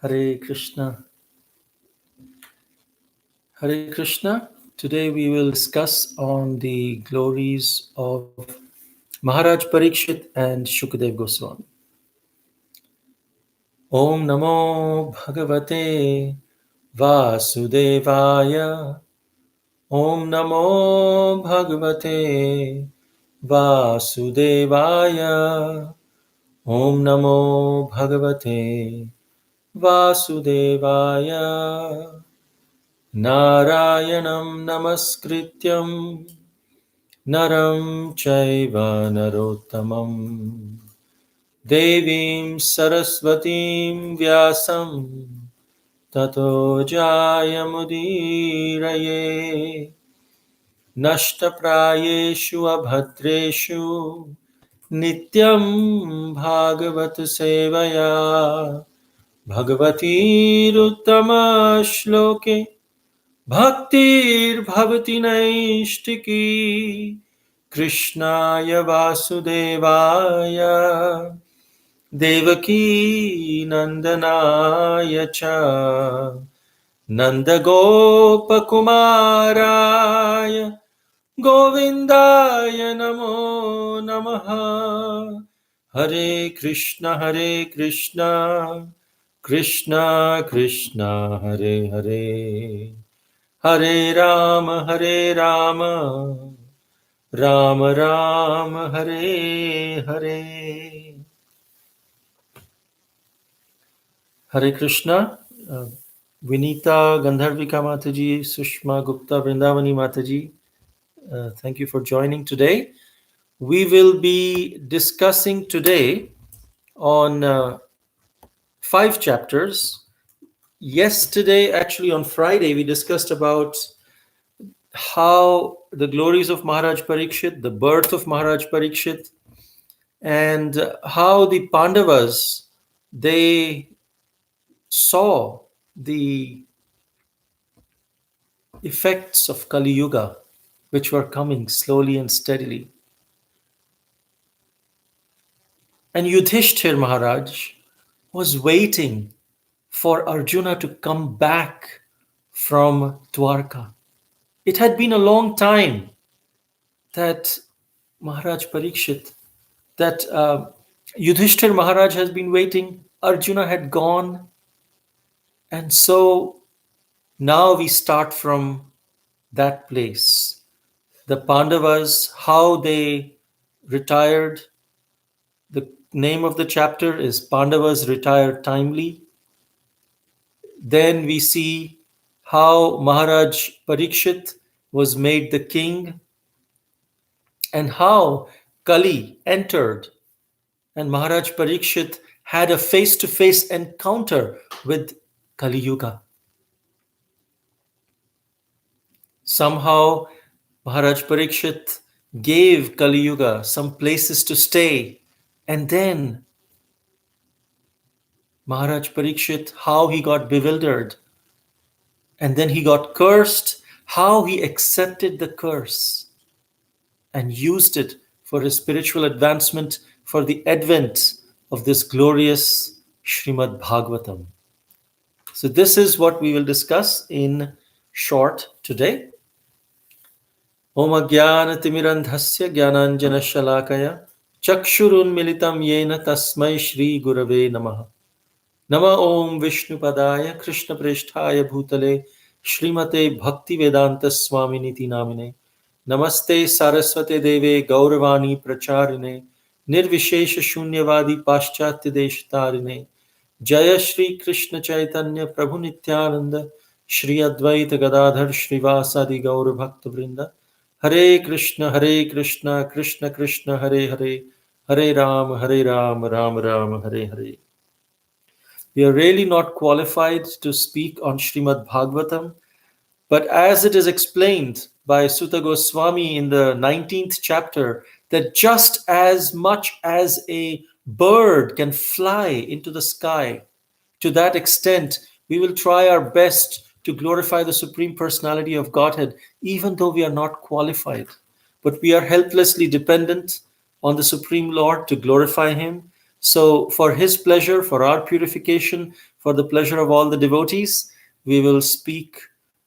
Hare Krishna. Hare Krishna. Today we will discuss on the glories of Maharaj Parikshit and Sukadeva Goswami. Om Namo Bhagavate Vasudevaya. Om Namo Bhagavate Vasudevaya. Om Namo Bhagavate Vasudevaya. Narayanam Namaskrityam Naram Chaiva Narottamam Devim Saraswatim Vyasam Tato Jayamudiraye Nashtaprayeshu Abhadreshu Nityam Bhagavata Sevaya Bhagavati Ruttama Shloke Bhaktir Bhavati Naishtiki Krishnaya Vasudevaya Devaki Nandanaya Cha Nandagopa Kumaraya Govindaya Namo Namaha Hare Krishna Krishna Krishna Hare Hare Hare Rama, Rama Rama, Hare Hare. Hare Krishna. Vinita Gandharvika Mataji, Sushma Gupta Vrindavani Mataji, thank you for joining today. We will be discussing today on 5 chapters. Yesterday, actually on Friday, we discussed about how the glories of Maharaj Parikshit, the birth of Maharaj Parikshit, and how the Pandavas, they saw the effects of Kali Yuga, which were coming slowly and steadily. And Yudhishthir Maharaj was waiting for Arjuna to come back from Dwarka. It had been a long time that Maharaj Parikshit, that Yudhishthir Maharaj has been waiting. Arjuna had gone. And so now we start from that place. The Pandavas, how they retired. The name of the chapter is Pandavas Retired Timely. Then we see how Maharaj Parikshit was made the king and how Kali entered and Maharaj Parikshit had a face-to-face encounter with Kali Yuga. Somehow Maharaj Parikshit gave Kali Yuga some places to stay, and then Maharaj Parikshit, how he got bewildered, and then he got cursed, how he accepted the curse and used it for his spiritual advancement, for the advent of this glorious Srimad Bhagavatam. So this is what we will discuss in short today. Om Ajnana Timirandhasya Jnananjana Shalakaya Chakshurunmilitam Yena Tasmai Shri Gurave Namaha. Nama Om Vishnu Padaya Krishna Preshthaya Bhutale Shrimate Bhakti Vedanta Swaminiti Namine Namaste Saraswate Deve Gauravani Pracharine Nirvishesha Shunyavadi Paschatya Deshtarine Jaya Shri Krishna Chaitanya Prabhu Nityananda Shri Advaita Gadadhar Shrivasadi Gaur Bhakta Vrinda Hare Krishna Krishna Krishna Hare Hare Hare Ram Ram Ram Hare Hare. We are really not qualified to speak on Srimad Bhagavatam, but as it is explained by Sutta Goswami in the 19th chapter, that just as much as a bird can fly into the sky, to that extent, we will try our best to glorify the Supreme Personality of Godhead, even though we are not qualified. but we are helplessly dependent on the Supreme Lord to glorify Him. So, for His pleasure, for our purification, for the pleasure of all the devotees, we will speak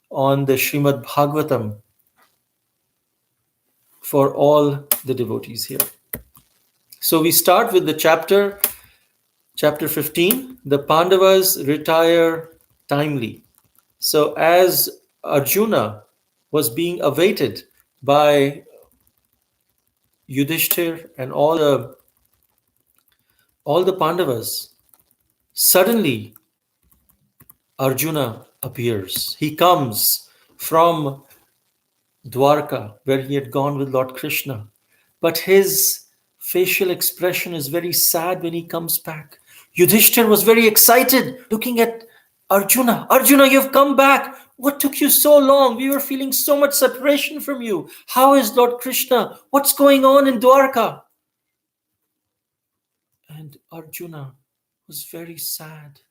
on the Srimad Bhagavatam for all the devotees here. So, we start with the chapter 15. The Pandavas retire timely. So, as Arjuna was being awaited by Yudhishthir and all the Pandavas, suddenly Arjuna appears. He comes from Dwarka, where he had gone with Lord Krishna. But his facial expression is very sad when he comes back. Yudhishthir was very excited looking at Arjuna. Arjuna, you've come back. What took you so long? We were feeling so much separation from you. How is Lord Krishna? What's going on in Dwarka? And Arjuna was very sad.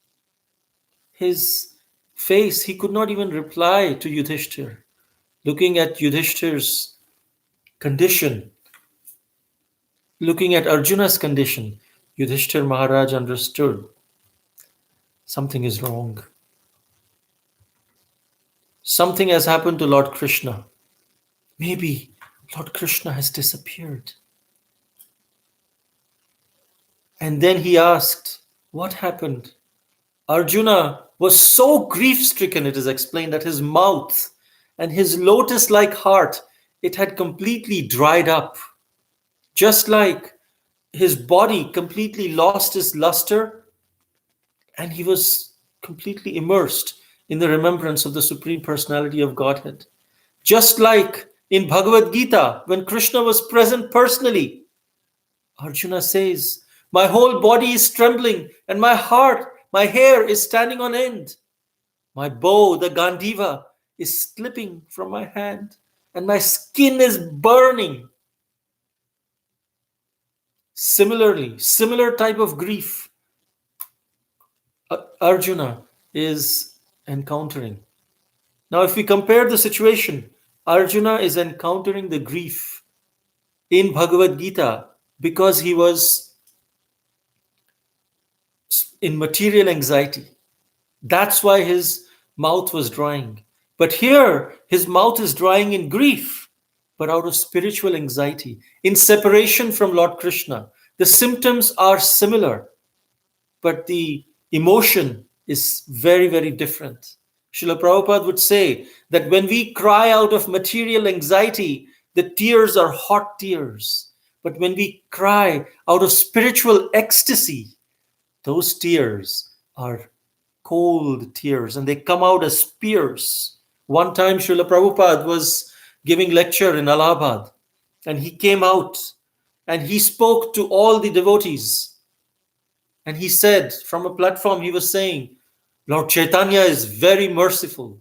His face, he could not even reply to Yudhishthir. Looking at Yudhishthir's condition, looking at Arjuna's condition, Yudhishthir Maharaj understood something is wrong. Something has happened to Lord Krishna. Maybe Lord Krishna has disappeared. And then he asked, what happened? Arjuna was so grief-stricken, it is explained, that his mouth and his lotus-like heart, it had completely dried up. Just like his body completely lost its luster, and he was completely immersed in the remembrance of the Supreme Personality of Godhead. Just like in Bhagavad Gita, when Krishna was present personally, Arjuna says, my whole body is trembling, and my heart, my hair is standing on end. My bow, the Gandiva, is slipping from my hand, and my skin is burning. Similarly, similar type of grief Arjuna is encountering. Now, if we compare the situation, Arjuna is encountering the grief in Bhagavad Gita because he was in material anxiety. That's why his mouth was drying. But here, his mouth is drying in grief, but out of spiritual anxiety, in separation from Lord Krishna. The symptoms are similar, but the emotion is very, very different. Srila Prabhupada would say that when we cry out of material anxiety, the tears are hot tears. But when we cry out of spiritual ecstasy, those tears are cold tears, and they come out as spears. One time, Srila Prabhupada was giving lecture in Allahabad, and he came out and he spoke to all the devotees. And he said, from a platform, he was saying, Lord Chaitanya is very merciful.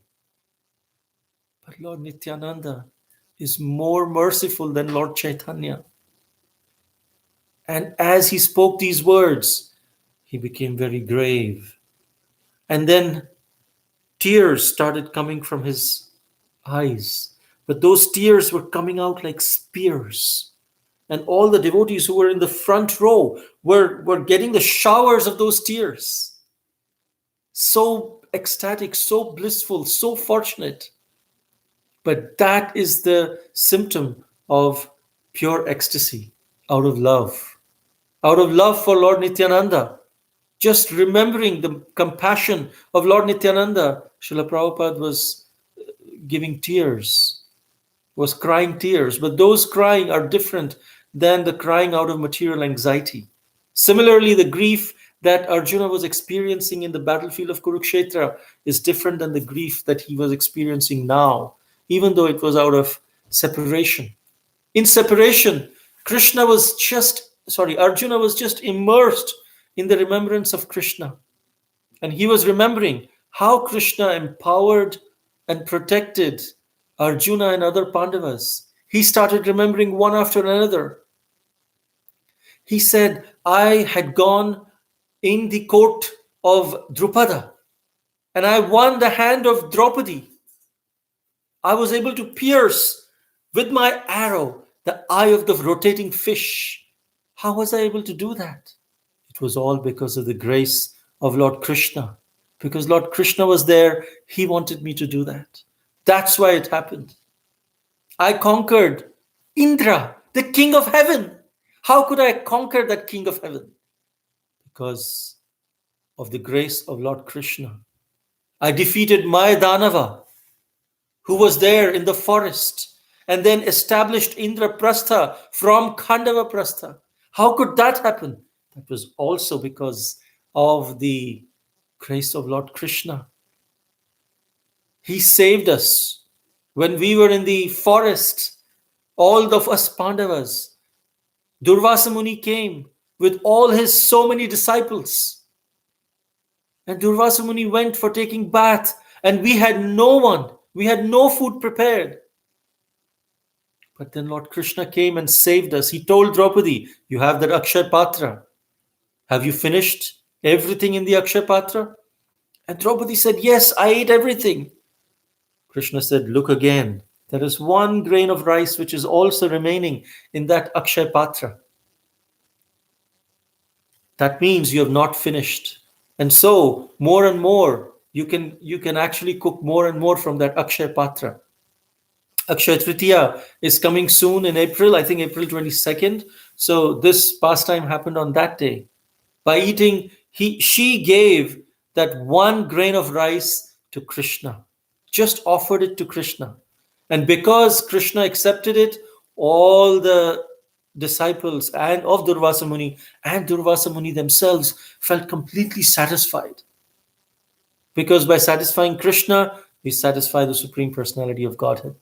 But Lord Nityananda is more merciful than Lord Chaitanya. And as he spoke these words, he became very grave. And then tears started coming from his eyes. But those tears were coming out like spears. And all the devotees who were in the front row were getting the showers of those tears. So ecstatic, so blissful, so fortunate. But that is the symptom of pure ecstasy, out of love. Out of love for Lord Nityananda. Just remembering the compassion of Lord Nityananda, Srila Prabhupada was giving tears, was crying tears. But those crying are different than the crying out of material anxiety. Similarly, the grief that Arjuna was experiencing in the battlefield of Kurukshetra is different than the grief that he was experiencing now, even though it was out of separation. In separation, Arjuna was just immersed in the remembrance of Krishna. And he was remembering how Krishna empowered and protected Arjuna and other Pandavas. He started remembering one after another. He said, I had gone in the court of Drupada, and I won the hand of Draupadi. I was able to pierce with my arrow the eye of the rotating fish. How was I able to do that? It was all because of the grace of Lord Krishna. Because Lord Krishna was there, he wanted me to do that. That's why it happened. I conquered Indra, the king of heaven. How could I conquer that king of heaven? Because of the grace of Lord Krishna. I defeated Danava, who was there in the forest, and then established Indraprastha from Khandava-prastha. How could that happen? That was also because of the grace of Lord Krishna. He saved us. When we were in the forest, all of us Pandavas, Durvasa Muni came with all his so many disciples. And Durvasa Muni went for taking bath, and we had no one. We had no food prepared. But then Lord Krishna came and saved us. He told Draupadi, you have that Akshay Patra. Have you finished everything in the Akshay Patra? And Draupadi said, yes, I ate everything. Krishna said, look again. There is one grain of rice which is also remaining in that Akshay Patra. That means you have not finished. And so more and more, you can actually cook more and more from that Akshay Patra. Akshay Tritiya is coming soon in April, I think April 22nd. So this pastime happened on that day. By eating, she gave that one grain of rice to Krishna, just offered it to Krishna. And because Krishna accepted it, all the disciples and of Durvasa Muni and Durvasa Muni themselves felt completely satisfied. Because by satisfying Krishna, we satisfy the Supreme Personality of Godhead.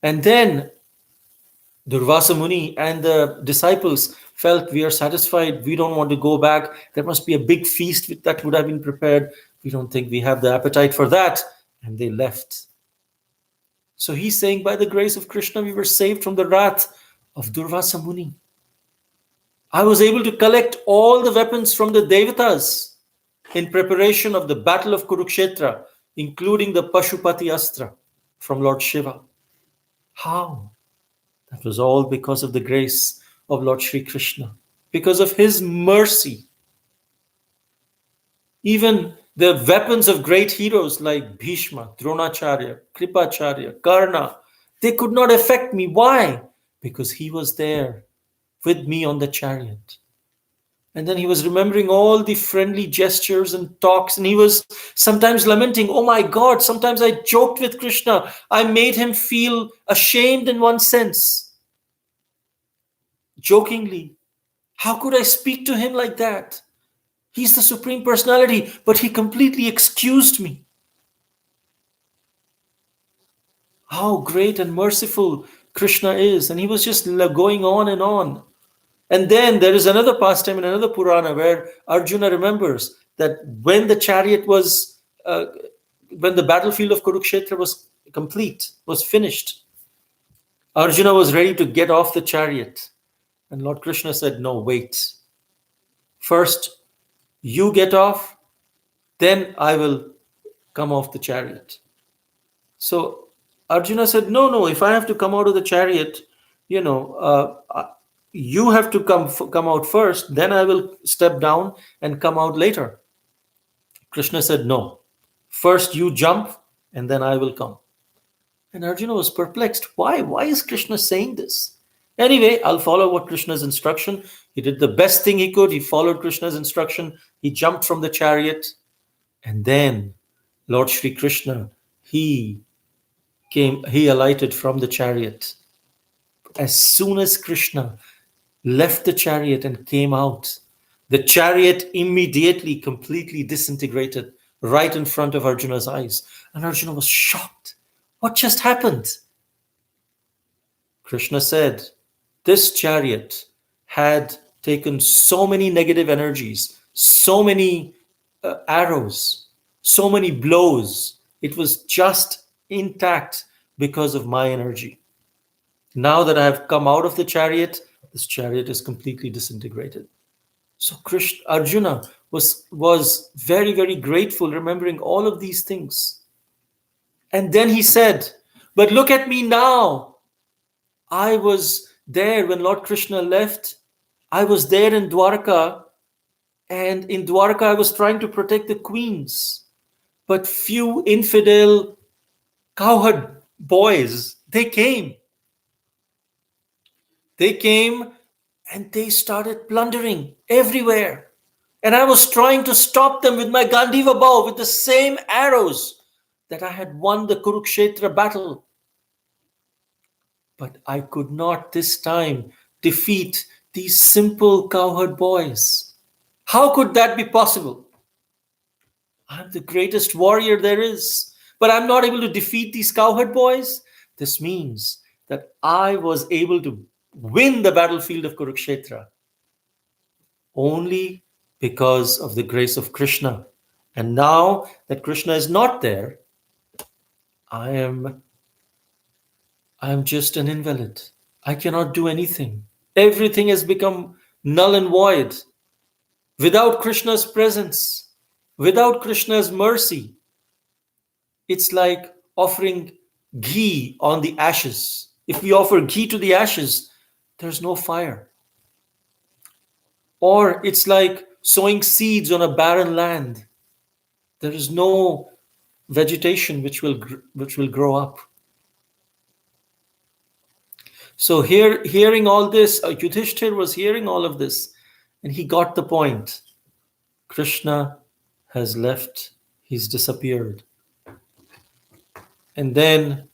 And then Durvasa Muni and the disciples felt, we are satisfied, we don't want to go back. There must be a big feast that would have been prepared. We don't think we have the appetite for that. And they left. So he's saying, by the grace of Krishna, we were saved from the wrath of Durvasa Muni. I was able to collect all the weapons from the Devatas in preparation of the battle of Kurukshetra, including the Pashupati Astra from Lord Shiva. How? That was all because of the grace of Lord Shri Krishna, because of his mercy. Even the weapons of great heroes like Bhishma, Dronacharya, Kripacharya, Karna, they could not affect me. Why? Because he was there with me on the chariot. And then he was remembering all the friendly gestures and talks, and he was sometimes lamenting, oh my God, sometimes I joked with Krishna. I made him feel ashamed in one sense. Jokingly. How could I speak to him like that? He's the Supreme Personality, but he completely excused me. How great and merciful Krishna is. And he was just going on and on. And then there is another pastime in another Purana where Arjuna remembers that when the chariot was, when the battlefield of Kurukshetra was complete, was finished, Arjuna was ready to get off the chariot. And Lord Krishna said, no, wait. First, you get off, then I will come off the chariot. So Arjuna said, no, if I have to come out of the chariot, you have to come out first, then I will step down and come out later. Krishna said, no, first you jump and then I will come. And Arjuna was perplexed. Why is Krishna saying this? Anyway, I'll follow what Krishna's instruction. He did the best thing he could. He followed Krishna's instruction. He jumped from the chariot. And then Lord Shri Krishna, he alighted from the chariot. As soon as Krishna left the chariot and came out, the chariot immediately completely disintegrated right in front of Arjuna's eyes. And Arjuna was shocked. What just happened? Krishna said, this chariot had taken so many negative energies, so many arrows, so many blows. It was just intact because of my energy. Now that I have come out of the chariot, this chariot is completely disintegrated. So Arjuna was very, very grateful, remembering all of these things. And then he said, but look at me now. I was there when Lord Krishna left. I was there in Dwarka, and in Dwarka I was trying to protect the queens. But few infidel cowherd boys, they came. They came and they started plundering everywhere. And I was trying to stop them with my Gandiva bow, with the same arrows that I had won the Kurukshetra battle. But I could not this time defeat these simple cowherd boys. How could that be possible? I'm the greatest warrior there is, but I'm not able to defeat these cowherd boys. This means that I was able to win the battlefield of Kurukshetra only because of the grace of Krishna. And now that Krishna is not there, I am just an invalid. I cannot do anything. Everything has become null and void. Without Krishna's presence, without Krishna's mercy, it's like offering ghee on the ashes. If we offer ghee to the ashes, there's no fire. Or it's like sowing seeds on a barren land. There is no vegetation which will grow up. So hearing all this, Yudhishthir was hearing all of this, and he got the point. Krishna has left, he's disappeared. And then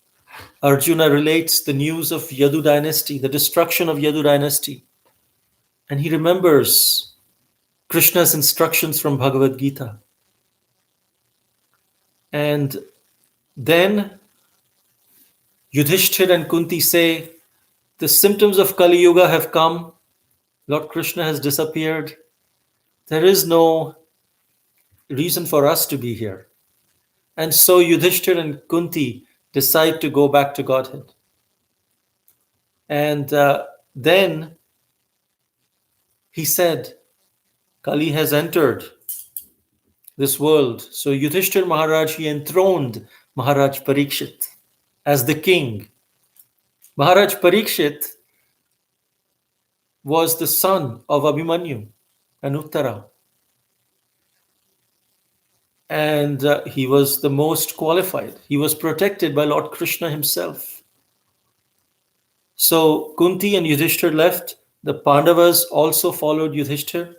Arjuna relates the news of Yadu dynasty, the destruction of Yadu dynasty. And he remembers Krishna's instructions from Bhagavad Gita. And then Yudhishthir and Kunti say, the symptoms of Kali Yuga have come. Lord Krishna has disappeared. There is no reason for us to be here. And so Yudhishthir and Kunti decide to go back to Godhead. And then he said, Kali has entered this world. So Yudhishthir Maharaj, he enthroned Maharaj Parikshit as the king. Maharaj Parikshit was the son of Abhimanyu and Uttara. And he was the most qualified. He was protected by Lord Krishna himself. So Kunti and Yudhishthir left. The Pandavas also followed Yudhishthir.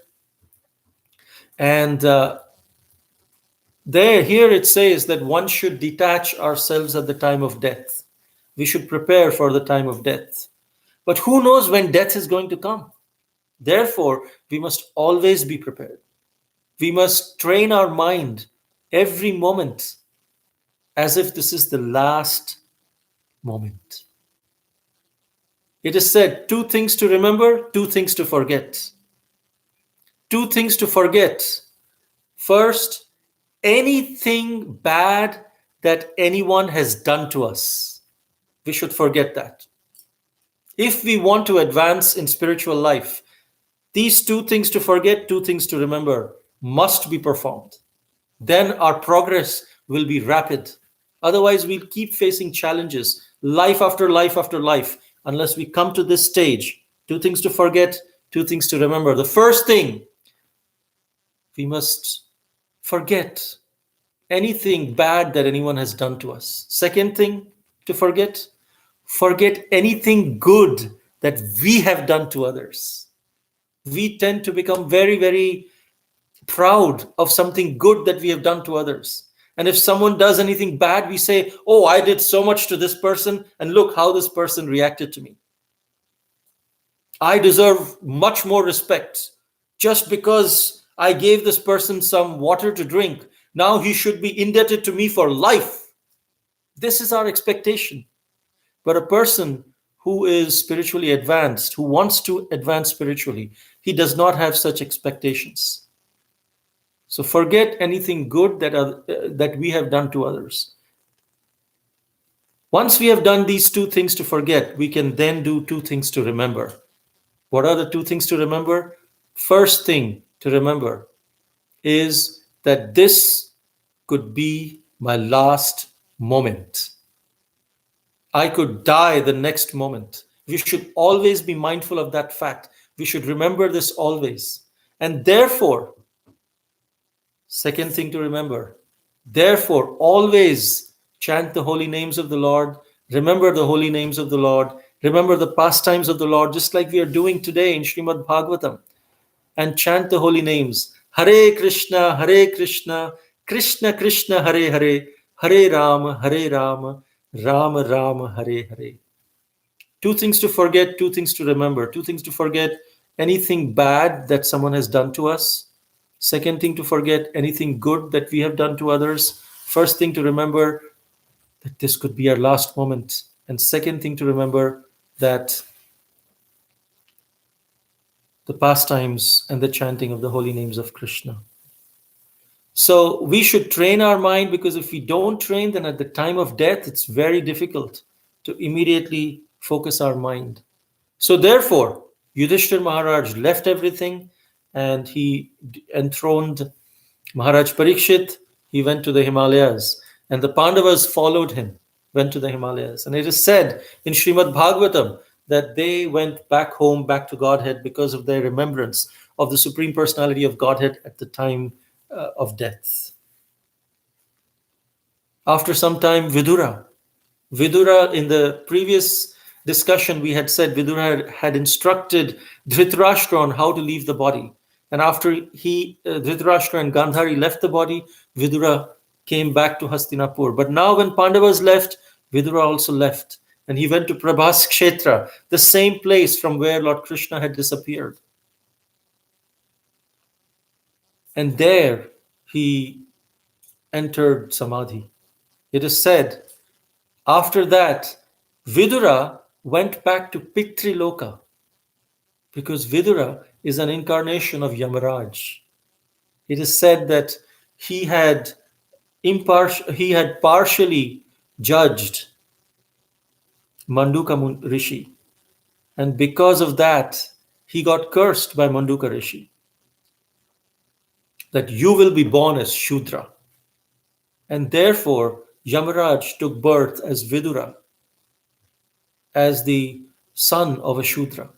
And here it says that one should detach ourselves at the time of death. We should prepare for the time of death. But who knows when death is going to come? Therefore, we must always be prepared. We must train our mind every moment as if this is the last moment. It is said, 2 things to remember, 2 things to forget. 2 things to forget. First, anything bad that anyone has done to us. We should forget that. If we want to advance in spiritual life, these 2 things to forget, 2 things to remember must be performed. Then our progress will be rapid. Otherwise, we'll keep facing challenges, life after life after life, unless we come to this stage. 2 things to forget, 2 things to remember. The first thing, we must forget anything bad that anyone has done to us. Second thing to forget anything good that we have done to others. We tend to become very, very proud of something good that we have done to others. And if someone does anything bad, we say, oh, I did so much to this person, and look how this person reacted to me. I deserve much more respect. Just because I gave this person some water to drink, now he should be indebted to me for life. This is our expectation. But a person who is spiritually advanced, who wants to advance spiritually, he does not have such expectations. So forget anything good that we have done to others. Once we have done these 2 things to forget, we can then do 2 things to remember. What are the 2 things to remember? First thing to remember is that this could be my last moment. I could die the next moment. We should always be mindful of that fact. We should remember this always. And therefore, second thing to remember, therefore, always chant the holy names of the Lord, remember the holy names of the Lord, remember the pastimes of the Lord, just like we are doing today in Srimad Bhagavatam, and chant the holy names. Hare Krishna, Krishna Krishna, Hare Hare, Hare Rama, Rama Rama, Hare Hare. Two things to forget, two things to remember. Two things to forget: anything bad that someone has done to us. Second thing to forget: anything good that we have done to others. First thing to remember, that this could be our last moment. And second thing to remember, that the pastimes and the chanting of the holy names of Krishna. So we should train our mind, because if we don't train, then at the time of death, it's very difficult to immediately focus our mind. So therefore, Yudhishthir Maharaj left everything and he enthroned Maharaj Parikshit. He went to the Himalayas, and the Pandavas followed him, went to the Himalayas. And it is said in Srimad Bhagavatam that they went back home, back to Godhead, because of their remembrance of the Supreme Personality of Godhead at the time of death. After some time, Vidura, in the previous discussion, we had said Vidura had instructed Dhritarashtra on how to leave the body. And after Dhritarashtra and Gandhari left the body, Vidura came back to Hastinapur. But now when Pandavas left, Vidura also left. And he went to Prabhas Kshetra, the same place from where Lord Krishna had disappeared. And there he entered Samadhi. It is said, after that, Vidura went back to Pitriloka, because Vidura is an incarnation of Yamaraj. It is said that he had partially judged Manduka Rishi, and because of that, he got cursed by Manduka Rishi, that you will be born as Shudra. And therefore, Yamaraj took birth as Vidura, as the son of a Shudra.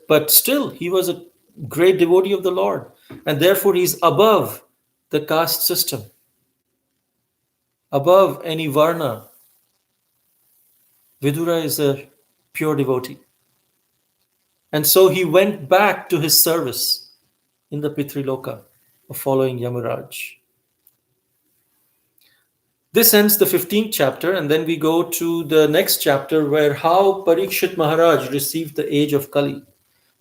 But still, he was a great devotee of the Lord, and therefore he's above the caste system, above any varna. Vidura is a pure devotee. And so he went back to his service in the Pitriloka of following Yamaraj. This ends the 15th chapter, and then we go to the next chapter, where how Parikshit Maharaj received the age of Kali.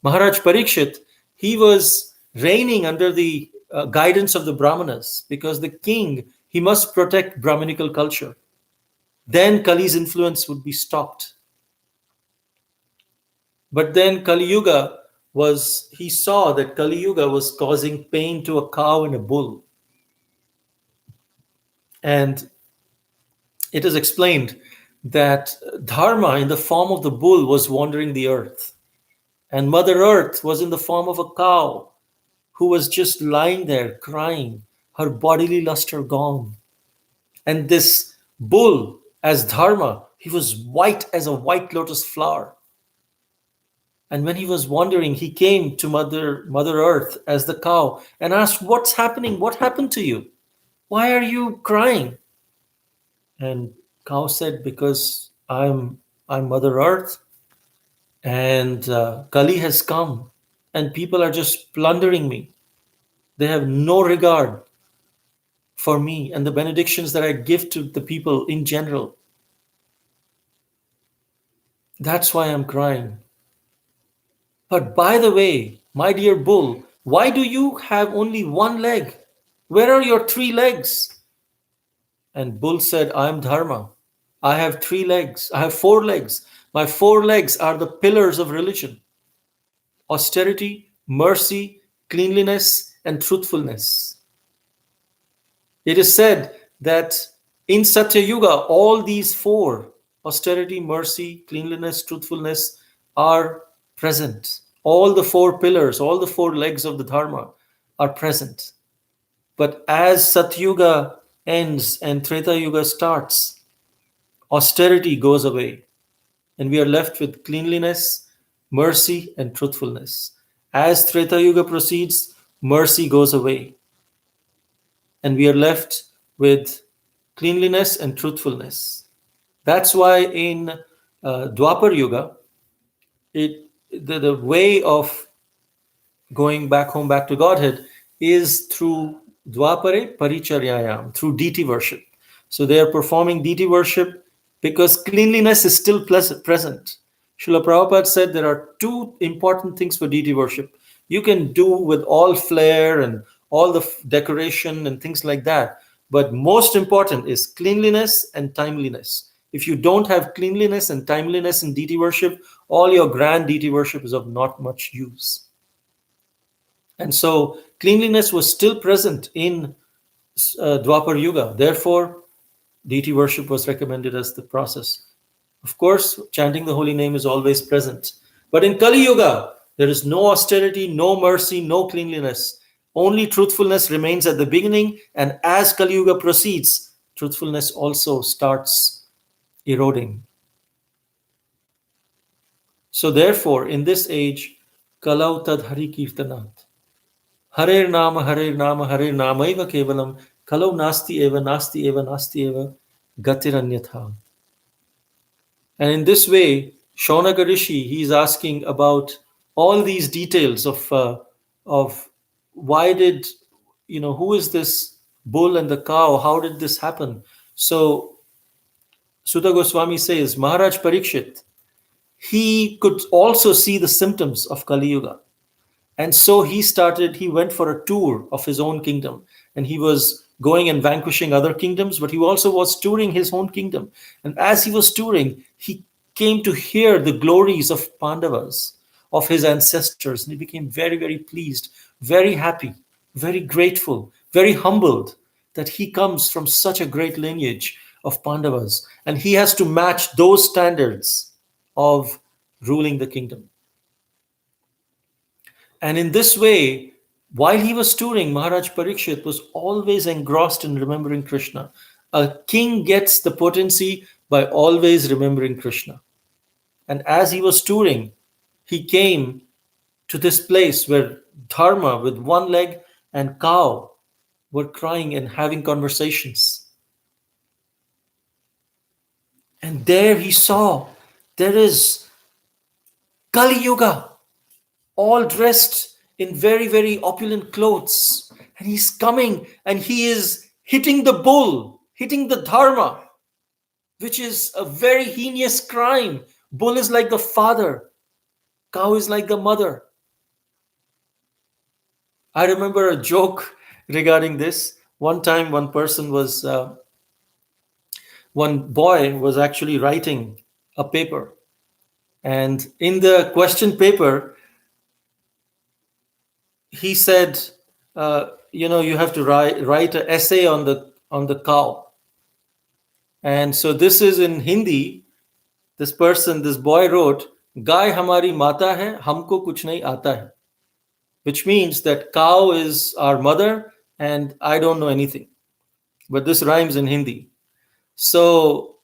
Maharaj Parikshit, he was reigning under the guidance of the Brahmanas, because the king, he must protect Brahminical culture. Then Kali's influence would be stopped. But then Kali Yuga he saw that Kali Yuga was causing pain to a cow and a bull. And it is explained that Dharma in the form of the bull was wandering the earth. And Mother Earth was in the form of a cow who was just lying there crying, her bodily luster gone. And this bull, as Dharma, he was white as a white lotus flower. And when he was wandering, he came to Mother Earth as the cow and asked, "What's happening? What happened to you? Why are you crying?" And cow said, "Because I'm Mother Earth, and Kali has come, and people are just plundering me. They have no regard for me and the benedictions that I give to the people in general. That's why I'm crying. But by the way, my dear bull, why do you have only one leg? Where are your 3 legs?" And bull said, "I am Dharma. I have 3 legs. I have 4 legs. My 4 legs are the pillars of religion: austerity, mercy, cleanliness, and truthfulness." It is said that in Satya Yuga, all these 4, austerity, mercy, cleanliness, truthfulness, are present. All the 4 pillars, all the 4 legs of the Dharma are present. But as Satya Yuga ends and Treta Yuga starts, austerity goes away. and we are left with cleanliness, mercy, and truthfulness. As Treta Yuga proceeds, mercy goes away, and we are left with cleanliness and truthfulness. That's why in Dwapar Yuga, the way of going back home, back to Godhead, is through Dwapare Paricharyayam, through deity worship. So they are performing deity worship because cleanliness is still present. Srila Prabhupada said there are two important things for deity worship. You can do with all flair and all the decoration and things like that. But most important is cleanliness and timeliness. If you don't have cleanliness and timeliness in deity worship, all your grand deity worship is of not much use. And so cleanliness was still present in Dwapar Yuga. Therefore, deity worship was recommended as the process. Of course, chanting the holy name is always present. But in Kali Yuga, there is no austerity, no mercy, no cleanliness. Only truthfulness remains at the beginning. And as Kali Yuga proceeds, truthfulness also starts eroding. So therefore, in this age, Kalau tad hari kirtanat. Harer nama, harer nama, harer nama eva kevalam. Kalau nasti eva, nasti eva, nasti eva. Gatiranyatha. And in this way, Shaunaka Rishi, he is asking about all these details of why did, who is this bull and the cow? How did this happen? So Sutta Goswami says, Maharaj Parikshit, he could also see the symptoms of Kali Yuga. And so he went for a tour of his own kingdom. And he was going and vanquishing other kingdoms, but he also was touring his own kingdom. And as he was touring, he came to hear the glories of Pandavas, of his ancestors. And he became very, very pleased, very happy, very grateful, very humbled that he comes from such a great lineage of Pandavas. And he has to match those standards of ruling the kingdom. And in this way, while he was touring, Maharaj Parikshit was always engrossed in remembering Krishna. A king gets the potency by always remembering Krishna. And as he was touring, he came to this place where Dharma with one leg and cow were crying and having conversations. And there he saw, there is Kali Yuga, all dressed in very, very opulent clothes. And he's coming and he is hitting the bull, hitting the dharma, which is a very heinous crime. Bull is like the father, cow is like the mother. I remember a joke regarding this. One time, one boy was actually writing a paper. And in the question paper, he said, you have to write an essay on the cow. And so this is in Hindi. This boy wrote, "Gaay hamari mata hai, humko kuch nahi aata hai," which means that cow is our mother and I don't know anything. But this rhymes in Hindi. So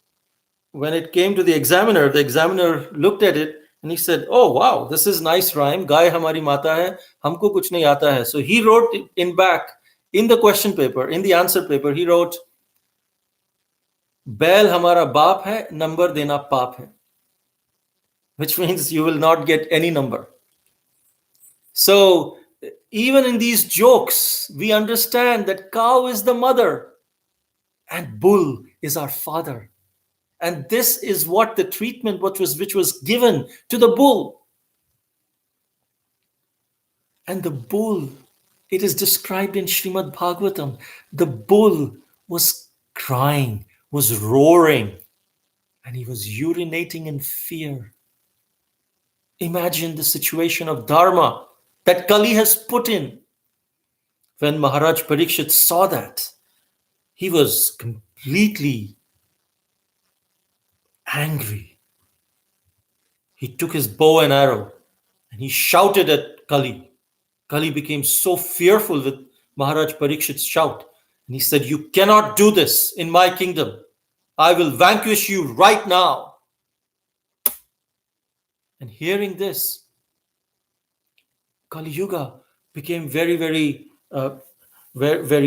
when it came to the examiner looked at it and he said, "Oh, wow, this is nice rhyme. Gaay hamari mata hai, humko kuch nahi aata hai." So he wrote in back, in the question paper, in the answer paper, he wrote, "Bail hamara baap hai, number dena paap hai," which means you will not get any number. So even in these jokes, we understand that cow is the mother and bull is our father. And this is what the treatment which was given to the bull. And the bull, it is described in Srimad Bhagavatam, the bull was crying, was roaring, and he was urinating in fear. Imagine the situation of dharma that Kali has put in. When Maharaj Parikshit saw that, he was completely angry. He took his bow and arrow and he shouted at Kali. Kali became so fearful with Maharaj Parikshit's shout. And he said, "You cannot do this in my kingdom. I will vanquish you right now." And hearing this, Kali Yuga became very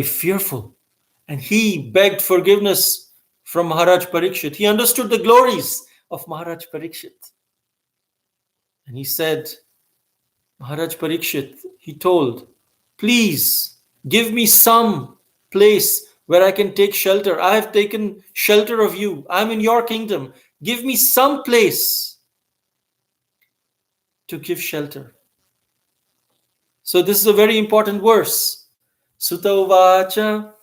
fearful. And he begged forgiveness from Maharaj Parikshit. He understood the glories of Maharaj Parikshit. And he said, Maharaj Parikshit, he told, please give me some place where I can take shelter. I have taken shelter of you. I'm in your kingdom. Give me some place to give shelter. So this is a very important verse. Sutta uvacha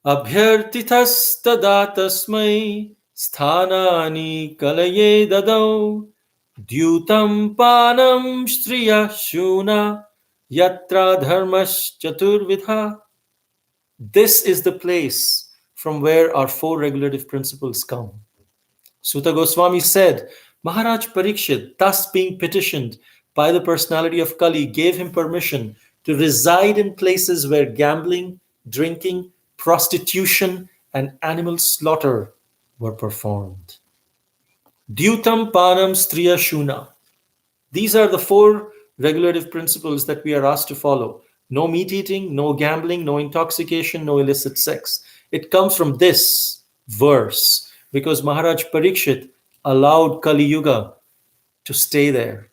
abhyartithastada tasmai sthanani kalaye dadau dyutam panam striya shuna yatra dharmas chaturvidha. This is the place from where our four regulative principles come. Sutta Goswami said, Maharaj Parikshit, thus being petitioned by the personality of Kali, gave him permission to reside in places where gambling, drinking, prostitution, and animal slaughter were performed. Dyutam Panam Striya Shuna. These are the four regulative principles that we are asked to follow. No meat eating, no gambling, no intoxication, no illicit sex. It comes from this verse because Maharaj Parikshit allowed Kali Yuga to stay there,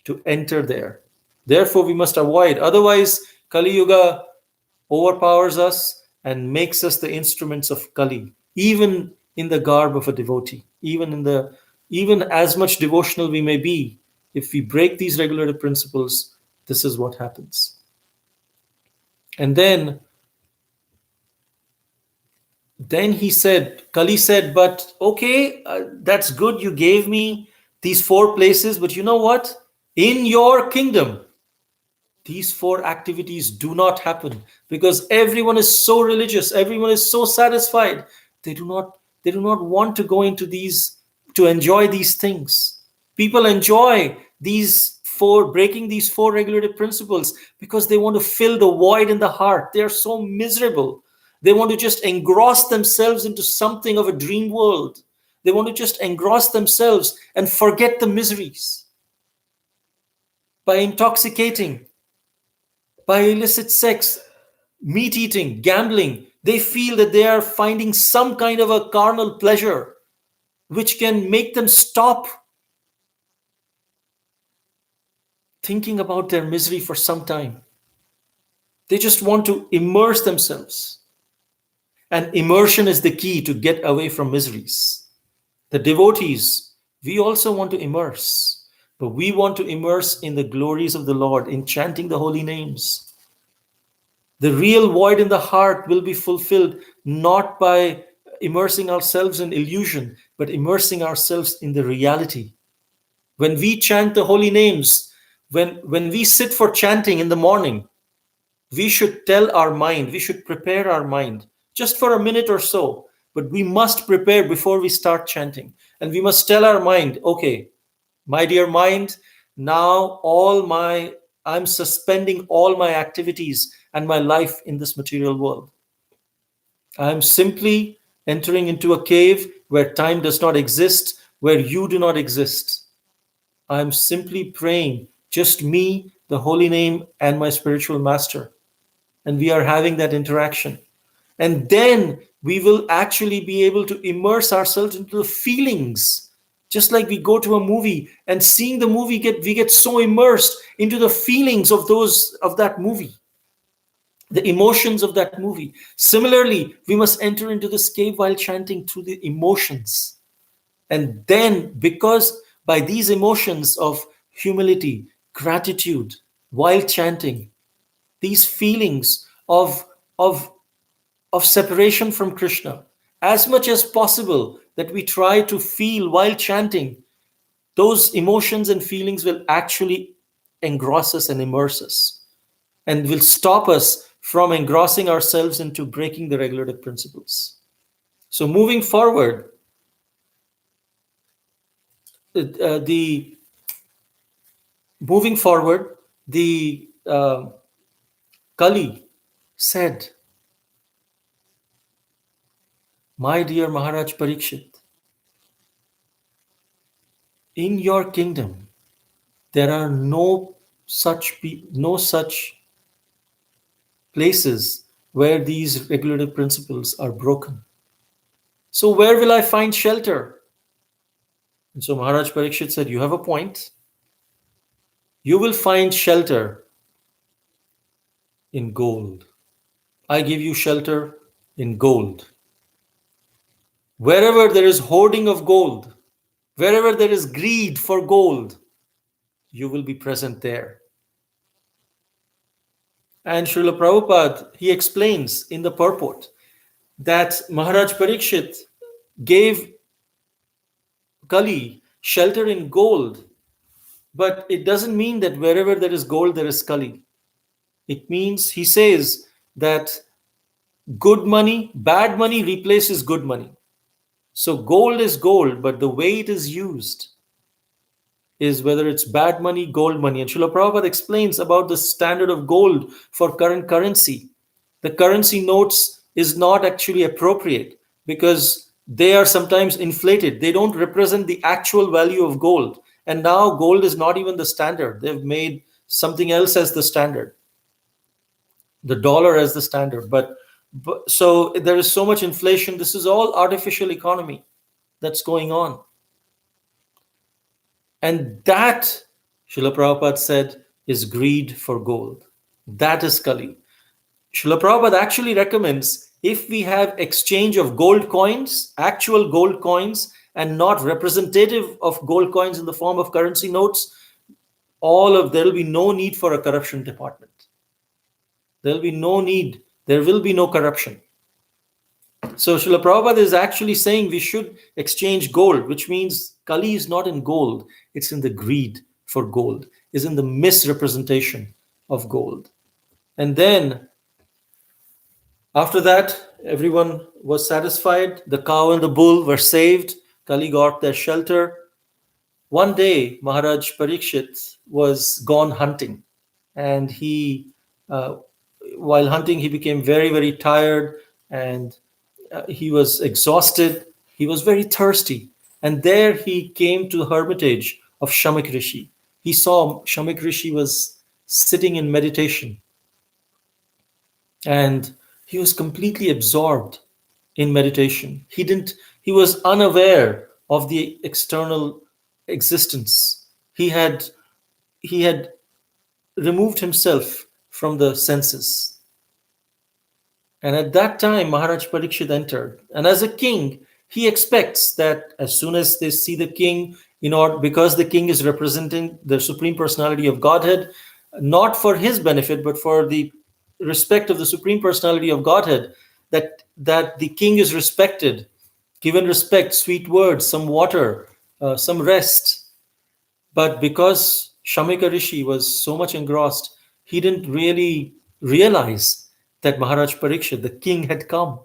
to enter there. Therefore, we must avoid. Otherwise, Kali Yuga overpowers us and makes us the instruments of Kali, even in the garb of a devotee, even as much devotional we may be. If we break these regulative principles, this is what happens. And then he said, Kali said, but okay, that's good. You gave me these four places, but you know what? In your kingdom, these four activities do not happen because everyone is so religious, everyone is so satisfied. They do not want to go into these, to enjoy these things. People enjoy breaking these four regulative principles because they want to fill the void in the heart. They are so miserable. They want to just engross themselves into something of a dream world. They want to just engross themselves and forget the miseries by intoxicating, by illicit sex, meat eating, gambling. They feel that they are finding some kind of a carnal pleasure which can make them stop thinking about their misery for some time. They just want to immerse themselves. And immersion is the key to get away from miseries. The devotees, we also want to immerse, but we want to immerse in the glories of the Lord, in chanting the holy names. The real void in the heart will be fulfilled not by immersing ourselves in illusion, but immersing ourselves in the reality. When we chant the holy names, when we sit for chanting in the morning, we should tell our mind, we should prepare our mind just for a minute or so, but we must prepare before we start chanting. And we must tell our mind, okay, my dear mind, now I'm suspending all my activities and my life in this material world. I'm simply entering into a cave where time does not exist, where you do not exist. I'm simply praying, just me, the holy name, and my spiritual master. And we are having that interaction. And then we will actually be able to immerse ourselves into the feelings. Just like we go to a movie and seeing the movie, we get so immersed into the feelings of that movie, the emotions of that movie. Similarly, we must enter into this cave while chanting through the emotions. And then, because by these emotions of humility, gratitude, while chanting, these feelings of separation from Krishna, as much as possible that we try to feel while chanting, those emotions and feelings will actually engross us and immerse us and will stop us from engrossing ourselves into breaking the regulative principles. So moving forward, the Kali said, my dear Maharaj Parikshit, in your kingdom, there are no such places where these regulative principles are broken. So where will I find shelter? And so Maharaj Parikshit said, you have a point. You will find shelter in gold. I give you shelter in gold. Wherever there is hoarding of gold, wherever there is greed for gold, you will be present there. And Srila Prabhupada, he explains in the purport that Maharaj Parikshit gave Kali shelter in gold, but it doesn't mean that wherever there is gold, there is Kali. It means, he says, that good money, bad money replaces good money. So gold is gold, but the way it is used is whether it's bad money, gold money. And Srila Prabhupada explains about the standard of gold for current currency. The currency notes is not actually appropriate because they are sometimes inflated. They don't represent the actual value of gold. And now gold is not even the standard. They've made something else as the standard, the dollar as the standard. But so there is so much inflation. This is all artificial economy that's going on. And that, Srila Prabhupada said, is greed for gold. That is Kali. Srila Prabhupada actually recommends, if we have exchange of gold coins, actual gold coins, and not representative of gold coins in the form of currency notes, there will be no need for a corruption department. There will be no need. There will be no corruption. So Srila Prabhupada is actually saying we should exchange gold, which means Kali is not in gold. It's in the greed for gold, is in the misrepresentation of gold. And then after that, everyone was satisfied. The cow and the bull were saved. Kali got their shelter. One day, Maharaj Parikshit was gone hunting, and while hunting, he became very, very tired, and he was exhausted. He was very thirsty. And there he came to the hermitage of Shamik Rishi. He saw Shamik Rishi was sitting in meditation. And he was completely absorbed in meditation. He was unaware of the external existence. He had removed himself from the senses. And at that time, Maharaj Parikshit entered. And as a king, he expects that as soon as they see the king, because the king is representing the Supreme Personality of Godhead, not for his benefit, but for the respect of the Supreme Personality of Godhead, that the king is respected, given respect, sweet words, some water, some rest. But because Shamika Rishi was so much engrossed, he didn't really realize that Maharaj Parikshit, the king, had come.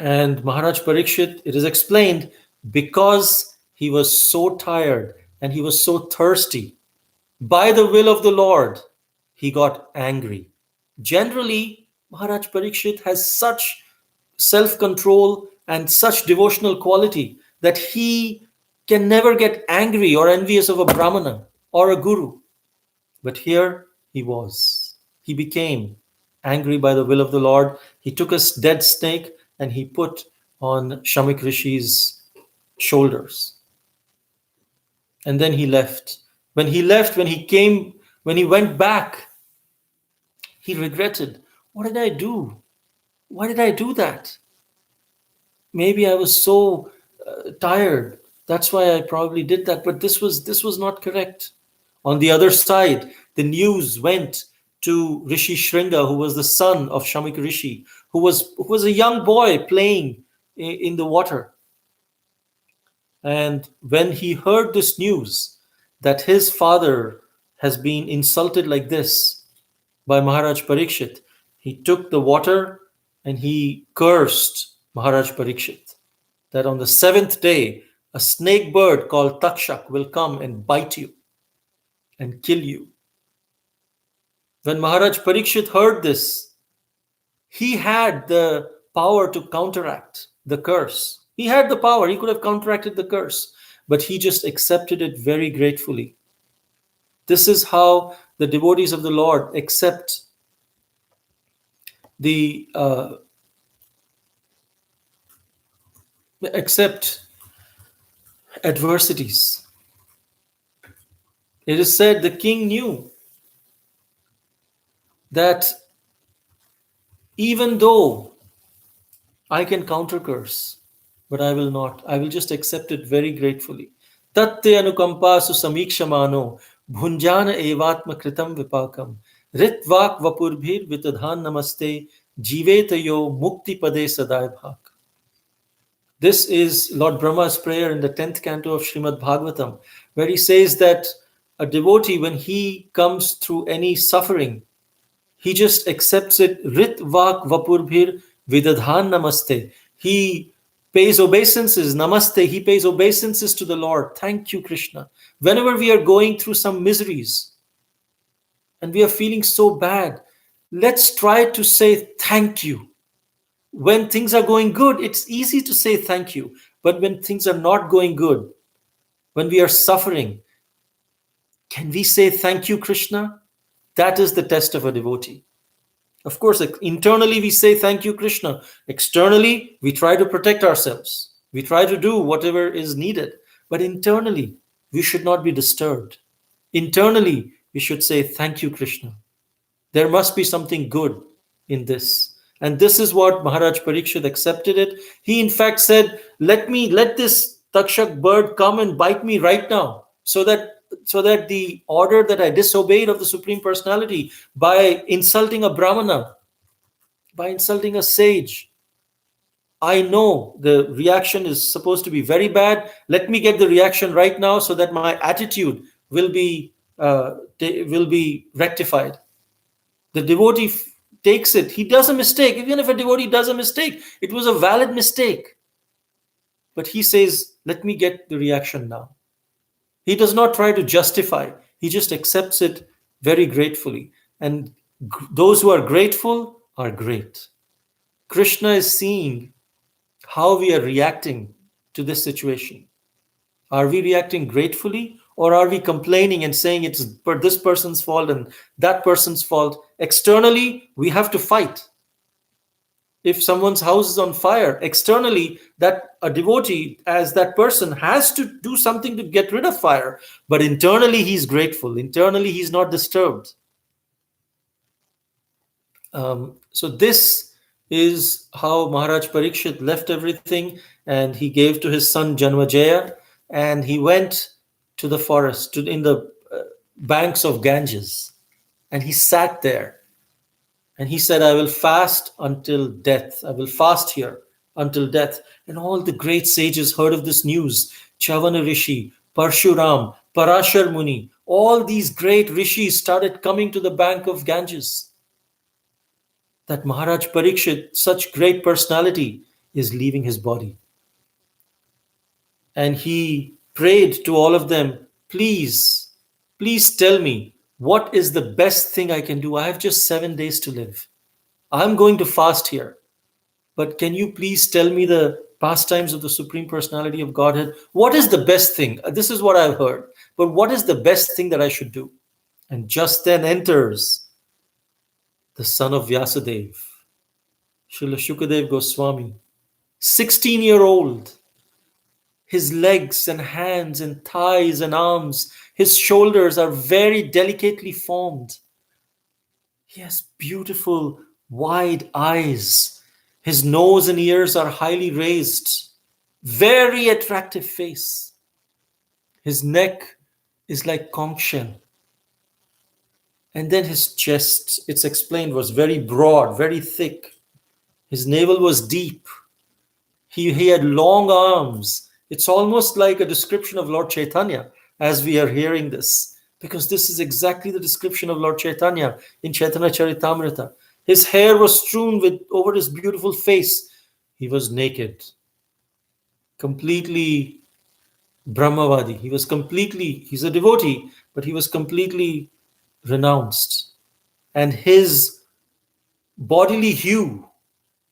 And Maharaj Parikshit, it is explained, because he was so tired and he was so thirsty, by the will of the Lord, he got angry. Generally, Maharaj Parikshit has such self-control and such devotional quality that he can never get angry or envious of a Brahmana or a guru. But here he was. He became angry by the will of the Lord. He took a dead snake and he put on Shamik Rishi's shoulders. And then he left. When he went back, he regretted. What did I do? Why did I do that? Maybe I was so tired. That's why I probably did that. But this was not correct. On the other side, the news went to Rishi Shringa, who was the son of Shamik Rishi, who was a young boy playing in the water. And when he heard this news that his father has been insulted like this by Maharaj Parikshit, he took the water and he cursed Maharaj Parikshit that on the 7th day, a snake bird called Takshak will come and bite you and kill you. When Maharaj Parikshit heard this, he had the power to counteract the curse. He had the power. He could have counteracted the curse. but he just accepted it very gratefully. This is how the devotees of the Lord the accept adversities. It is said the king knew that even though I can counter curse, but I will not. I will just accept it very gratefully. Tatte anukampa su samikshamano bhunjana evatma kritam vipakam ritvak vapurbhir vitadhan namaste jivetayo mukti pade sadai bhak. This is Lord Brahma's prayer in the 10th canto of Srimad Bhagavatam, where he says that a devotee, when he comes through any suffering, he just accepts it. Rit vak vapurbhir vidadhan namaste. He pays obeisances. Namaste. He pays obeisances to the Lord. Thank you, Krishna. Whenever we are going through some miseries and we are feeling so bad, let's try to say thank you. When things are going good, it's easy to say thank you. But when things are not going good, when we are suffering, can we say thank you, Krishna? That is the test of a devotee. Of course, internally we say thank you, Krishna. Externally, we try to protect ourselves. We try to do whatever is needed. But internally, we should not be disturbed. Internally, we should say thank you, Krishna. There must be something good in this. And this is what Maharaj Parikshit accepted it. He in fact said, let this Takshak bird come and bite me right now, so that the order that I disobeyed of the Supreme Personality by insulting a Brahmana, by insulting a sage, I know the reaction is supposed to be very bad. Let me get the reaction right now so that my attitude will be rectified. The devotee takes it. He does a mistake. Even if a devotee does a mistake, it was a valid mistake. But he says, let me get the reaction now. He does not try to justify. He just accepts it very gratefully. And those who are grateful are great. Krishna is seeing how we are reacting to this situation. Are we reacting gratefully, or are we complaining and saying it's this person's fault and that person's fault? Externally, we have to fight. If someone's house is on fire, externally, that a devotee, as that person, has to do something to get rid of fire. But internally, he's grateful. Internally, he's not disturbed. So this is how Maharaj Parikshit left everything, and he gave to his son Janmajaya, and he went to the forest, in the banks of Ganges, and he sat there. And he said, I will fast until death. I will fast here until death. And all the great sages heard of this news. Chavana Rishi, Parshuram, Parashar Muni, all these great rishis started coming to the bank of Ganges. That Maharaj Parikshit, such great personality, is leaving his body. And he prayed to all of them, please tell me, what is the best thing I can do? I have just 7 days to live. I'm going to fast here. But can you please tell me the pastimes of the Supreme Personality of Godhead? What is the best thing? This is what I've heard. But what is the best thing that I should do? And just then enters the son of Vyasadeva, Srila Sukadeva Goswami, 16-year-old. His legs and hands and thighs and arms, his shoulders are very delicately formed. He has beautiful, wide eyes. His nose and ears are highly raised. Very attractive face. His neck is like conch shell. And then his chest, it's explained, was very broad, very thick. His navel was deep. He had long arms. It's almost like a description of Lord Chaitanya as we are hearing this, because this is exactly the description of Lord Chaitanya in Chaitanya Charitamrita. His hair was strewn over his beautiful face. He was naked, completely Brahmavadi. He's a devotee, but he was completely renounced. And his bodily hue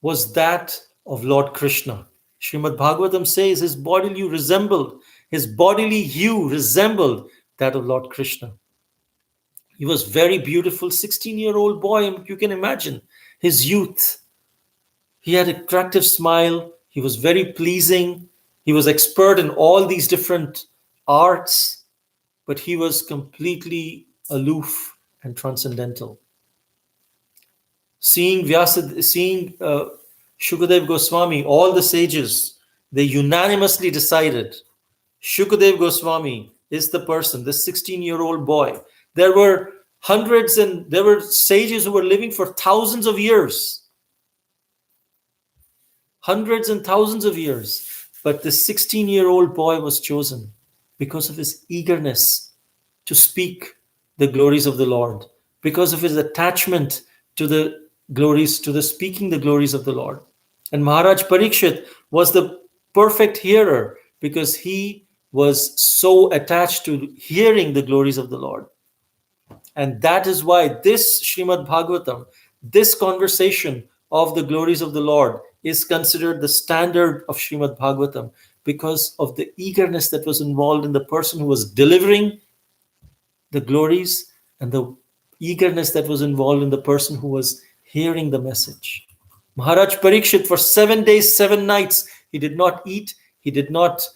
was that of Lord Krishna. Srimad Bhagavatam says his bodily hue resembled His bodily hue resembled that of Lord Krishna. He was very beautiful, 16-year-old boy. You can imagine his youth. He had an attractive smile. He was very pleasing. He was expert in all these different arts, but he was completely aloof and transcendental. Seeing Sukadeva Goswami, all the sages, they unanimously decided Sukadeva Goswami is the person, this 16-year-old boy. There were there were sages who were living for thousands of years. Hundreds and thousands of years. But this 16-year-old boy was chosen because of his eagerness to speak the glories of the Lord, because of his attachment to the glories, to the speaking the glories of the Lord. And Maharaj Parikshit was the perfect hearer because he was so attached to hearing the glories of the Lord. And that is why this Srimad Bhagavatam, this conversation of the glories of the Lord, is considered the standard of Srimad Bhagavatam because of the eagerness that was involved in the person who was delivering the glories and the eagerness that was involved in the person who was hearing the message. Maharaj Parikshit, for 7 days, 7 nights, he did not eat, he did not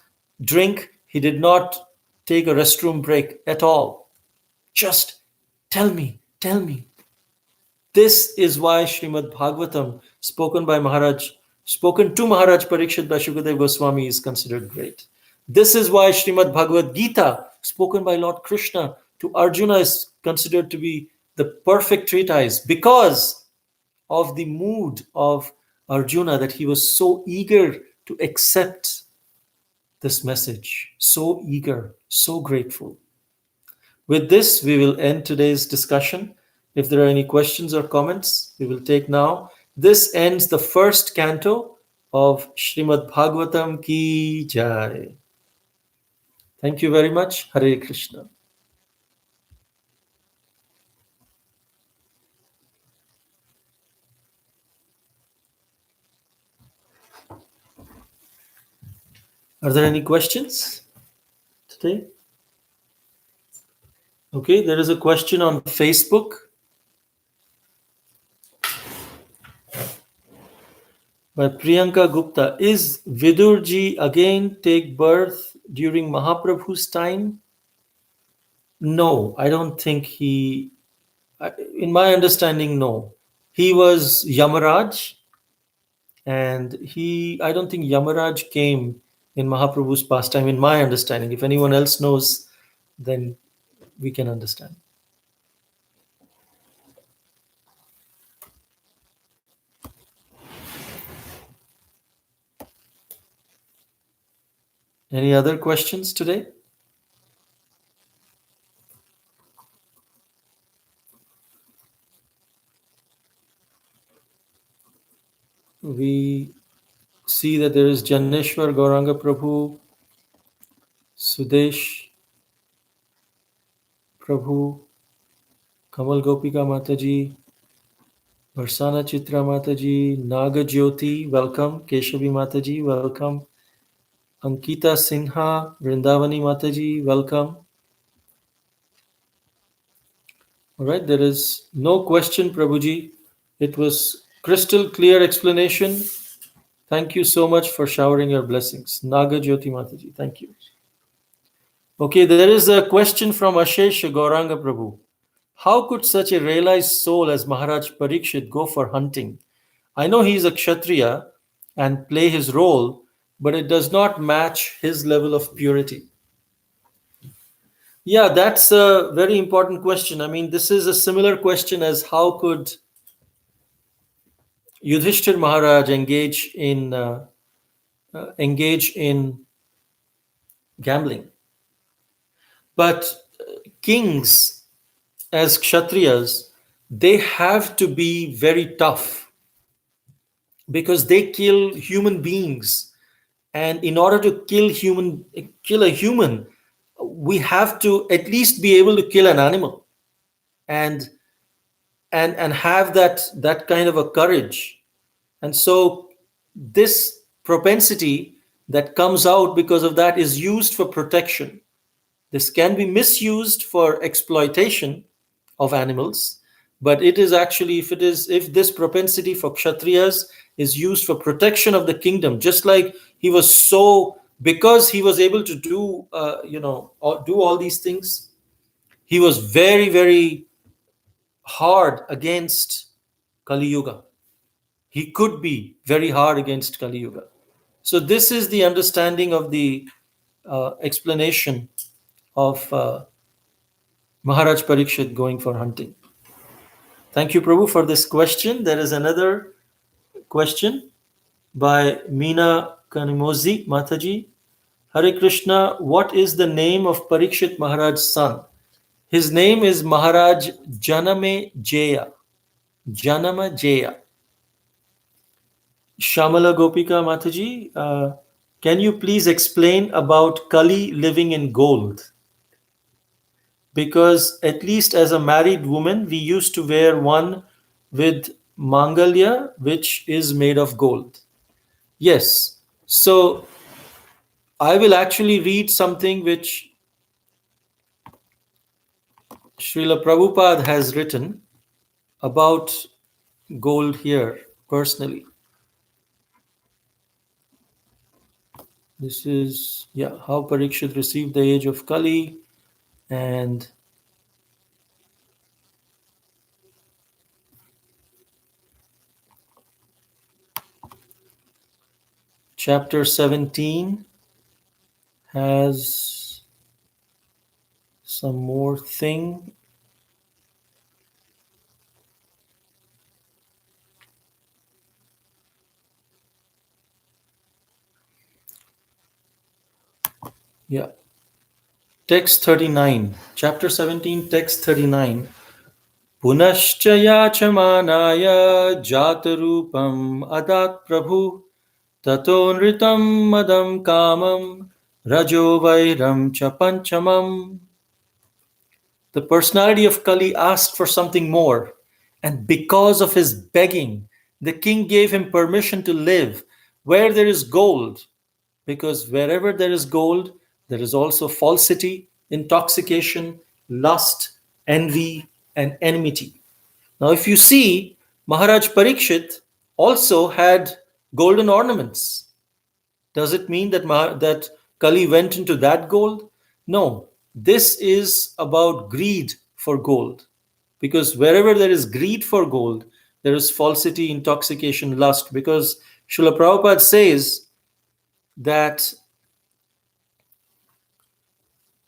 drink, he did not take a restroom break at all. Just tell me, tell me. This is why Srimad Bhagavatam, spoken to Maharaj Parikshit by Sukadeva Goswami, is considered great. This is why Srimad Bhagavad Gita, spoken by Lord Krishna to Arjuna, is considered to be the perfect treatise because of the mood of Arjuna, that he was so eager to accept this message, so eager, so grateful. With this, we will end today's discussion. If there are any questions or comments, we will take now. This ends the first canto of Srimad Bhagavatam Ki Jai. Thank you very much. Hare Krishna. Are there any questions today? Okay, there is a question on Facebook. By Priyanka Gupta. Is Vidurji again take birth during Mahaprabhu's time? No, I don't think he, in my understanding, no. He was Yamaraj, and I don't think Yamaraj came in Mahaprabhu's pastime, in my understanding. If anyone else knows, then we can understand. Any other questions today? We see that there is Janeshwar Gauranga Prabhu, Sudesh Prabhu, Kamal Gopika Mataji, Varsana Chitra Mataji, Naga Jyoti, welcome. Keshavi Mataji, welcome. Ankita Sinha, Vrindavani Mataji, welcome. All right, there is no question, Prabhuji. It was crystal clear explanation. Thank you so much for showering your blessings. Naga Jyoti Mataji, thank you. Okay, there is a question from Ashesh Gauranga Prabhu. How could such a realized soul as Maharaj Parikshit go for hunting? I know he is a Kshatriya and play his role, but it does not match his level of purity. Yeah, that's a very important question. I mean, this is a similar question as how could Yudhishthir Maharaj engage in gambling? But kings, as Kshatriyas, they have to be very tough because they kill human beings. And in order to kill a human, we have to at least be able to kill an animal and have that kind of a courage. And so this propensity that comes out because of that is used for protection. This can be misused for exploitation of animals, but it is actually, if this propensity for kshatriyas is used for protection of the kingdom, just like he was so, because he was able to do do all these things, he was very, very hard against Kali Yuga. He could be very hard against Kali Yuga. So this is the understanding of the explanation of Maharaj Parikshit going for hunting. Thank you, Prabhu, for this question. There is another question by Meena Kanimozi Mataji. Hare Krishna, what is the name of Parikshit Maharaj's son? His name is Maharaj Janame Jaya. Janama Jaya. Shamala Gopika Mataji, can you please explain about Kali living in gold? Because at least as a married woman, we used to wear one with Mangalya, which is made of gold. Yes. So I will actually read something which Srila Prabhupada has written about gold here personally. This is, how Parikshit received the age of Kali, and chapter 17 has some more thing. Yeah. Text 39. Chapter 17, text 39. Punascha yachamanaya jatarupam adat prabhu tato nritam madam kamam rajo vairam cha panchamam. The personality of Kali asked for something more, and because of his begging, the king gave him permission to live where there is gold, because wherever there is gold, there is also falsity, intoxication, lust, envy, and enmity. Now, if you see, Maharaj Parikshit also had golden ornaments. Does it mean that Kali went into that gold? No, this is about greed for gold. Because wherever there is greed for gold, there is falsity, intoxication, lust. Because Srila Prabhupada says that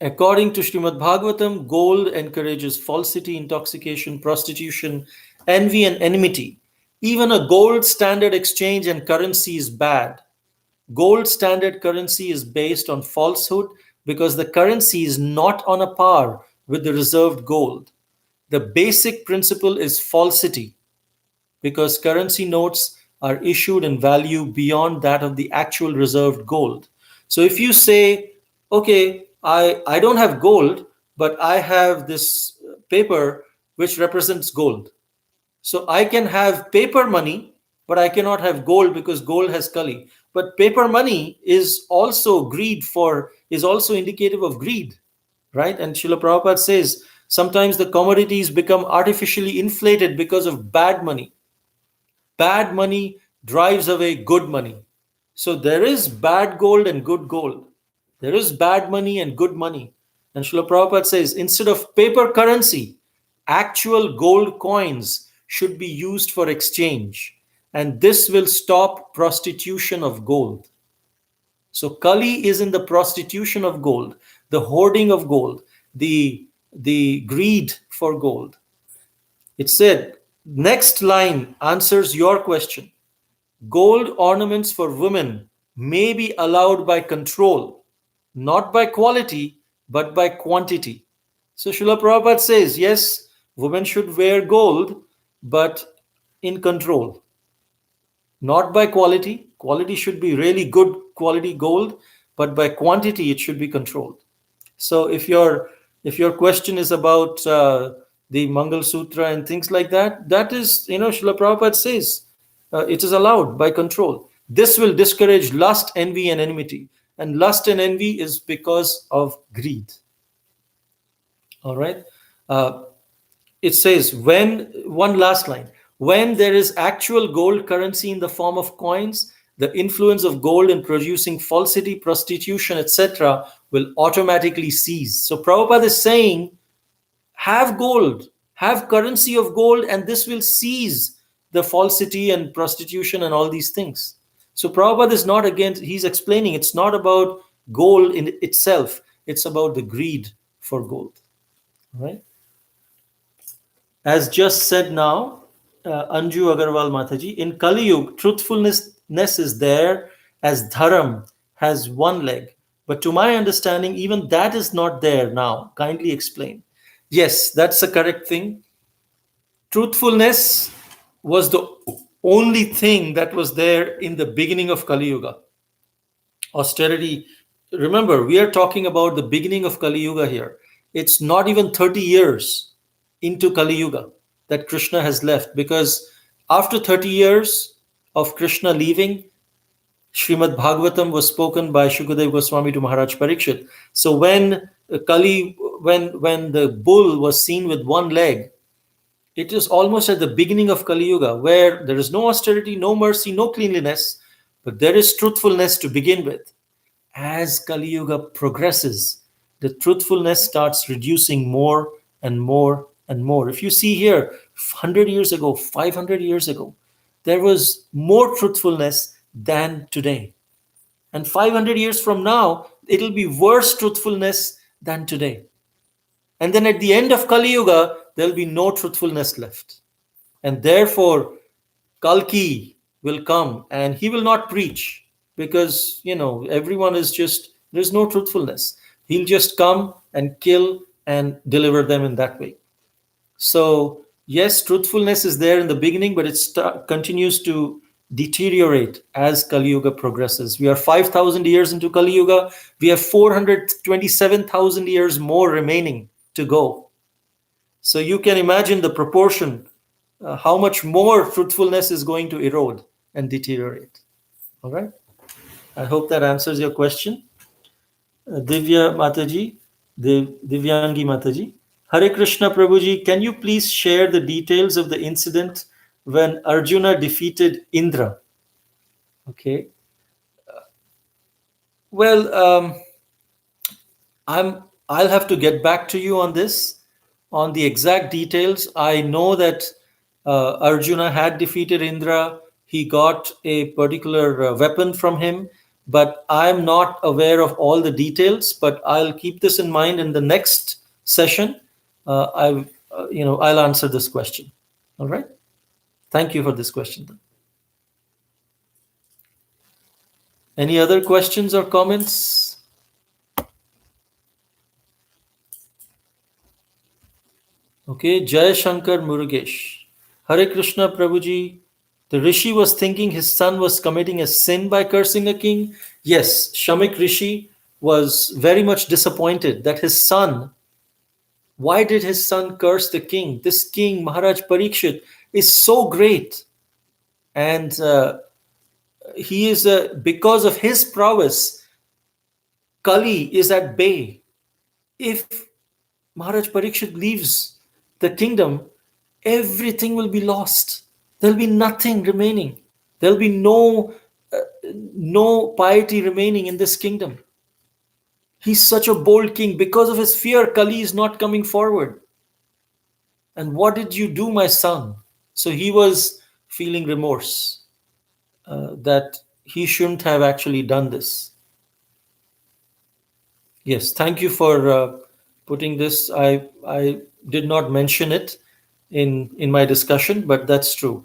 according to Srimad Bhagavatam, gold encourages falsity, intoxication, prostitution, envy, and enmity. Even a gold standard exchange and currency is bad. Gold standard currency is based on falsehood because the currency is not on a par with the reserved gold. The basic principle is falsity because currency notes are issued in value beyond that of the actual reserved gold. So if you say, okay, I don't have gold, but I have this paper which represents gold. So I can have paper money, but I cannot have gold because gold has Kali. But paper money is also is also indicative of greed, right? And Srila Prabhupada says sometimes the commodities become artificially inflated because of bad money. Bad money drives away good money. So there is bad gold and good gold. There is bad money and good money. And Srila Prabhupada says instead of paper currency, actual gold coins should be used for exchange. And this will stop prostitution of gold. So Kali is in the prostitution of gold, the hoarding of gold, the greed for gold. It said, next line answers your question. Gold ornaments for women may be allowed by control, not by quality, but by quantity. So Srila Prabhupada says, yes, women should wear gold, but in control. Not by quality. Quality should be really good quality gold, but by quantity it should be controlled. So if your question is about the Mangal Sutra and things like that, that is, Srila Prabhupada says it is allowed by control. This will discourage lust, envy, and enmity. And lust and envy is because of greed. All right. It says, one last line, when there is actual gold currency in the form of coins, the influence of gold in producing falsity, prostitution, etc., will automatically cease. So Prabhupada is saying, have gold, have currency of gold, and this will cease the falsity and prostitution and all these things. So Prabhupada is not against, he's explaining it's not about gold in itself, it's about the greed for gold. Right? As just said now, Anju Agarwal Mataji, in Kali Yuga, truthfulness is there as dharam has one leg. But to my understanding, even that is not there now. Kindly explain. Yes, that's the correct thing. Truthfulness was the only thing that was there in the beginning of Kali Yuga. Austerity, remember, we are talking about the beginning of Kali Yuga here. It's not even 30 years into Kali Yuga that Krishna has left, because after 30 years of Krishna leaving, Srimad Bhagavatam was spoken by Sukadeva Goswami to Maharaj Parikshit. So when the bull was seen with one leg, it is almost at the beginning of Kali Yuga, where there is no austerity, no mercy, no cleanliness, but there is truthfulness to begin with. As Kali Yuga progresses, the truthfulness starts reducing more and more and more. If you see here, 100 years ago, 500 years ago, there was more truthfulness than today. And 500 years from now, it'll be worse truthfulness than today. And then at the end of Kali Yuga, there'll be no truthfulness left. And therefore, Kalki will come and he will not preach, because, everyone is just, there's no truthfulness. He'll just come and kill and deliver them in that way. So, yes, truthfulness is there in the beginning, but it continues to deteriorate as Kali Yuga progresses. We are 5,000 years into Kali Yuga. We have 427,000 years more remaining to go. So you can imagine the proportion, how much more truthfulness is going to erode and deteriorate. All right. I hope that answers your question. Divya Mataji, Divyangi Mataji. Hare Krishna Prabhuji, can you please share the details of the incident when Arjuna defeated Indra? Okay. Well, I'll have to get back to you on this, on the exact details. I know that Arjuna had defeated Indra. He got a particular weapon from him, but I'm not aware of all the details. But I'll keep this in mind in the next session. I'll answer this question. All right. Thank you for this question. Any other questions or comments? Okay, Jai Shankar Murugesh. Hare Krishna Prabhuji. The Rishi was thinking his son was committing a sin by cursing a king. Yes, Shamik Rishi was very much disappointed that his son, why did his son curse the king? This king, Maharaj Parikshit, is so great. And he is, because of his prowess, Kali is at bay. If Maharaj Parikshit leaves the kingdom, everything will be lost. There'll be nothing remaining. There'll be no piety remaining in this kingdom. He's such a bold king. Because of his fear, Kali is not coming forward. And what did you do, my son? So he was feeling remorse that he shouldn't have actually done this. Yes, thank you for putting this. I did not mention it in my discussion, but that's true.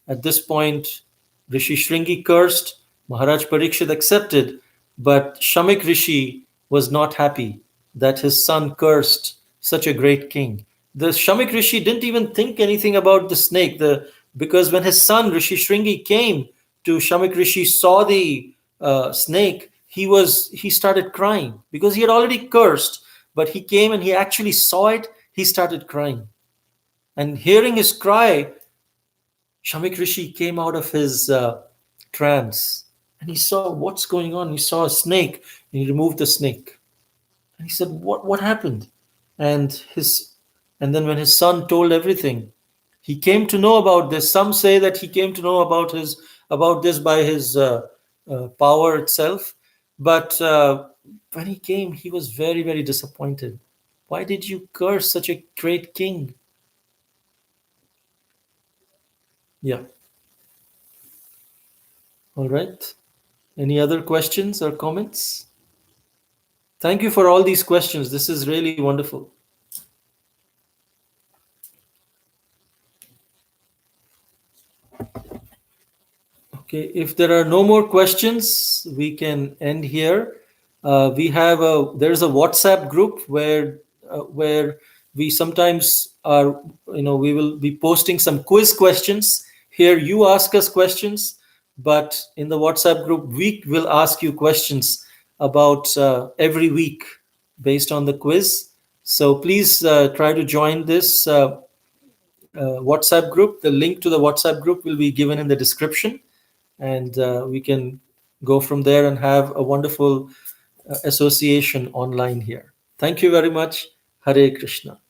At this point, Rishi Shringi cursed, Maharaj Parikshit accepted, but Shamik Rishi was not happy that his son cursed such a great king. The Shamik Rishi didn't even think anything about the snake, because when his son Rishi Shringi came to Shamik Rishi, saw the snake, he started crying because he had already cursed, but he came and he actually saw it, he started crying. And hearing his cry, Shamik Rishi came out of his trance And he saw what's going on. He saw a snake, and he removed the snake. And he said, what happened? And his and then when his son told everything, he came to know about this. Some say that he came to know about this by his power itself. But when he came, he was very, very disappointed. Why did you curse such a great king? Yeah. All right. Any other questions or comments? Thank you for all these questions. This is really wonderful. Okay, if there are no more questions, we can end here. There's a WhatsApp group where we sometimes are, we will be posting some quiz questions. Here you ask us questions, but in the WhatsApp group we will ask you questions about every week based on the quiz. So please try to join this WhatsApp group. The link to the WhatsApp group will be given in the description, and we can go from there and have a wonderful association online here. Thank you very much. Hare Krishna.